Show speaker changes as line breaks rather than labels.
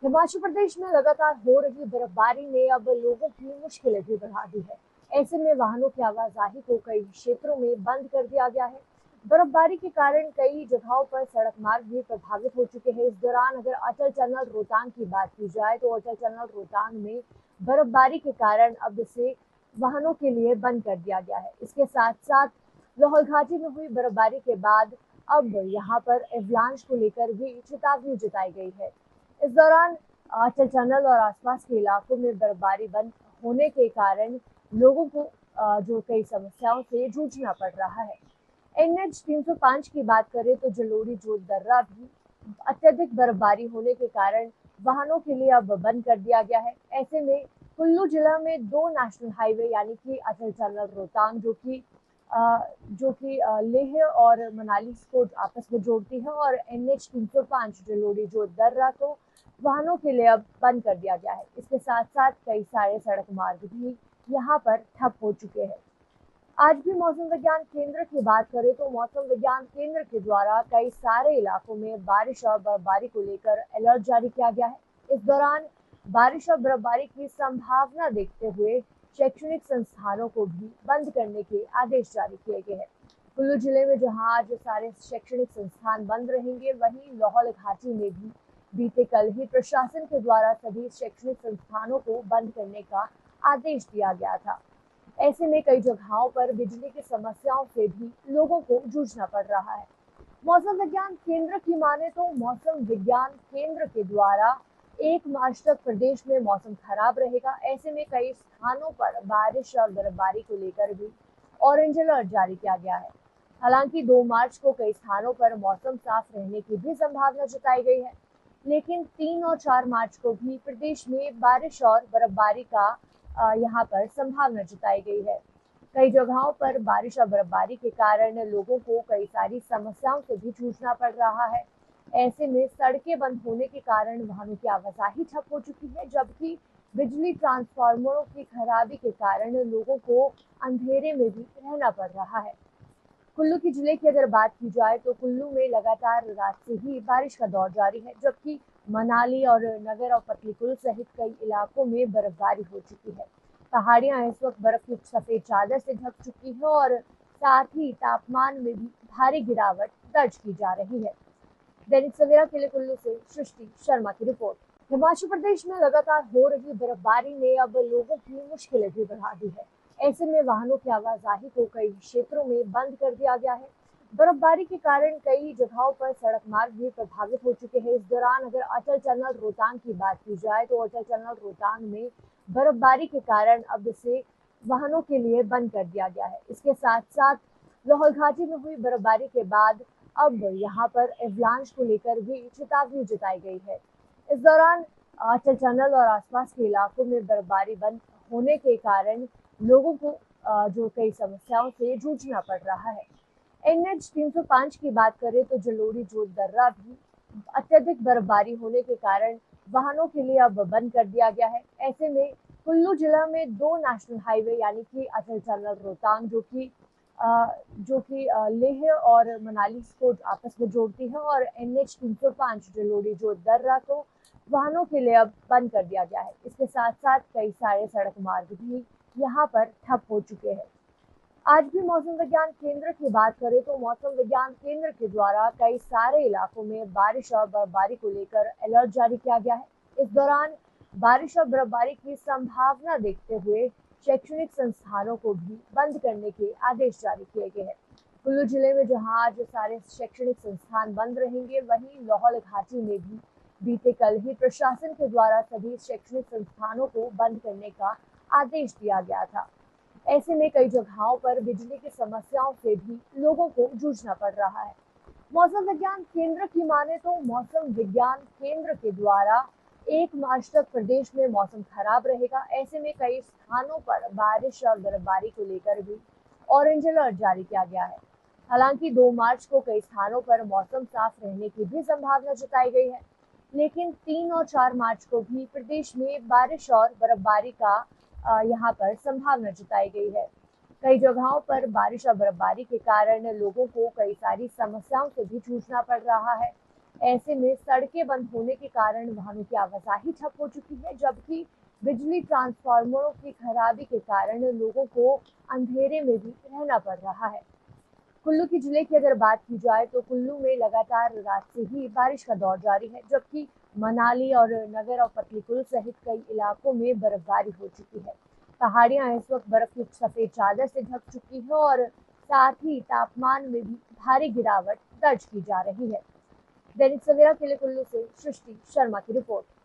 हिमाचल प्रदेश में लगातार हो रही बर्फबारी ने अब लोगों की मुश्किलें भी बढ़ा दी है। ऐसे में वाहनों की आवाजाही को कई क्षेत्रों में बंद कर दिया गया है। बर्फबारी के कारण कई जगहों पर सड़क मार्ग भी प्रभावित हो चुके हैं। इस दौरान अगर अटल टनल रोहतांग की बात की जाए तो अटल टनल रोहतांग में बर्फबारी के कारण अब इसे वाहनों के लिए बंद कर दिया गया है। इसके साथ साथ लाहौल घाटी में हुई बर्फबारी के बाद अब यहाँ पर एवलांच को लेकर भी चेतावनी जताई गई है। इस दौरान अटल टनल और आसपास के इलाकों में बर्फबारी बंद होने के कारण लोगों को जो कई समस्याओं से जूझना पड़ रहा है। NH 305 की बात करें तो जलोड़ी जोत दर्रा भी अत्यधिक बर्फबारी होने के कारण वाहनों के लिए अब बंद कर दिया गया है। ऐसे में कुल्लू जिला में दो नेशनल हाईवे यानी कि अटल टनल रोहतांग जो कि लेह और मनाली को आपस में जोड़ती है और NH 305 जलोड़ी जोत दर्रा को वाहनों के लिए अब बंद कर दिया गया है। इसके साथ साथ कई सारे सड़क मार्ग भी यहाँ पर ठप हो चुके हैं। आज भी मौसम विज्ञान केंद्र की बात करें तो मौसम विज्ञान केंद्र के द्वारा कई सारे इलाकों में बारिश और बर्फबारी को लेकर अलर्ट जारी किया गया है। इस दौरान बारिश और बर्फबारी की संभावना देखते हुए शैक्षणिक संस्थानों को भी बंद करने के आदेश जारी किए गए हैं। कुल्लू जिले में जहां आज सारे शैक्षणिक संस्थान बंद रहेंगे, वहीं लाहौल घाटी में भी बीते कल ही प्रशासन के द्वारा सभी शैक्षणिक संस्थानों को बंद करने का आदेश दिया गया था। ऐसे में कई जगहों पर बिजली की समस्याओं से भी लोगों को जूझना पड़ रहा है। मौसम विज्ञान केंद्र की माने तो मौसम विज्ञान केंद्र के द्वारा 1 मार्च तक प्रदेश में मौसम खराब रहेगा। ऐसे में कई स्थानों पर बारिश और बर्फबारी को लेकर भी ऑरेंज अलर्ट जारी किया गया है। हालांकि 2 मार्च को कई स्थानों पर मौसम साफ रहने की भी संभावना जताई गई है, लेकिन 3 और 4 मार्च को भी प्रदेश में बारिश और बर्फबारी का यहाँ पर संभावना जताई गई है। कई जगहों पर बारिश और बर्फबारी के कारण लोगों को कई सारी समस्याओं से भी जूझना पड़ रहा है। ऐसे में सड़कें बंद होने के कारण वाहनों की आवाजाही ठप हो चुकी है, जबकि बिजली ट्रांसफार्मरों की खराबी के कारण लोगों को अंधेरे में भी रहना पड़ रहा है। कुल्लू की जिले की अगर बात की जाए तो कुल्लू में लगातार रात से ही बारिश का दौर जारी है, जबकि मनाली और नगर और पतलीकुल सहित कई इलाकों में बर्फबारी हो चुकी है। पहाड़ियां इस वक्त बर्फ की सफेद चादर से ढक चुकी है और साथ ही तापमान में भी भारी गिरावट दर्ज की जा रही है। दैनिक सवेरा के लिए कुल्लू से सृष्टि शर्मा की रिपोर्ट। हिमाचल प्रदेश में लगातार हो रही बर्फबारी ने अब लोगों की मुश्किलें भी बढ़ा दी है। ऐसे में वाहनों की आवाजाही को कई क्षेत्रों में बंद कर दिया गया है। बर्फबारी के कारण कई जगहों पर सड़क मार्ग भी प्रभावित हो चुके हैं। इस दौरान अगर अटल टनल रोहतांग की बात की जाए तो अटल टनल रोहतांग में बर्फबारी के कारण अब इसे वाहनों के लिए बंद कर दिया गया है। इसके साथ साथ लाहौल घाटी में हुई बर्फबारी के बाद अब यहाँ पर एवलांच को लेकर भी चेतावनी जताई गई है। इस दौरान अटल टनल और आसपास के इलाकों में बर्फबारी बंद होने के कारण लोगों को जो कई समस्याओं से जूझना पड़ रहा है। NH 305 की बात करें तो जलोड़ी जोत दर्रा भी अत्यधिक बर्फबारी होने के कारण वाहनों के लिए अब बंद कर दिया गया है। ऐसे में कुल्लू जिला में दो नेशनल हाईवे यानी कि अटल टनल रोहतांग जो कि लेह और मनाली को आपस में जोड़ती है और NH 305 जलोड़ी जोत दर्रा को वाहनों के लिए अब बंद कर दिया गया है। इसके साथ साथ कई सारे सड़क मार्ग भी यहाँ पर ठप हो चुके हैं। आज भी मौसम विज्ञान केंद्र की बात करें तो मौसम विज्ञान केंद्र के द्वारा कई सारे इलाकों में बारिश और बर्फबारी को लेकर अलर्ट जारी किया गया है। इस दौरान बारिश और बर्फबारी की संभावना देखते हुए शैक्षणिक संस्थानों को भी बंद करने के आदेश जारी किए गए हैं। कुल्लू जिले में जहां आज सारे शैक्षणिक संस्थान बंद रहेंगे, वहीं लाहौल घाटी में भी बीते कल ही प्रशासन के द्वारा सभी शैक्षणिक संस्थानों को बंद करने का आदेश दिया गया था। ऐसे में कई जगहों पर बिजली की समस्याओं से भी लोगों को जूझना पड़ रहा है। मौसम विज्ञान केंद्र की माने तो मौसम विज्ञान केंद्र के द्वारा 1 मार्च तक प्रदेश में मौसम खराब रहेगा। ऐसे में कई स्थानों पर बारिश और बर्फबारी को लेकर भी ऑरेंज अलर्ट जारी किया गया है। हालांकि 2 मार्च को कई स्थानों पर मौसम साफ रहने की भी संभावना जताई गई है, लेकिन 3 और 4 मार्च को भी प्रदेश में बारिश और बर्फबारी का यहाँ पर संभावना जताई गई है। कई जगहों पर बारिश और बर्फबारी के कारण लोगों को कई सारी समस्याओं से भी जूझना पड़ रहा है। ऐसे में सड़कें बंद होने के कारण वाहनों की आवाजाही ठप हो चुकी है, जबकि बिजली ट्रांसफार्मरों की खराबी के कारण लोगों को अंधेरे में भी रहना पड़ रहा है। कुल्लू की जिले की अगर बात की जाए तो कुल्लू में लगातार रात से ही बारिश का दौर जारी है, जबकि मनाली और नगर और पतलीकुल सहित कई इलाकों में बर्फबारी हो चुकी है। पहाड़ियां इस वक्त बर्फ की सफेद चादर से ढक चुकी है और साथ ही तापमान में भी भारी गिरावट दर्ज की जा रही है। दैनिक सवेरा के लिए कुल्लू से सृष्टि शर्मा की रिपोर्ट।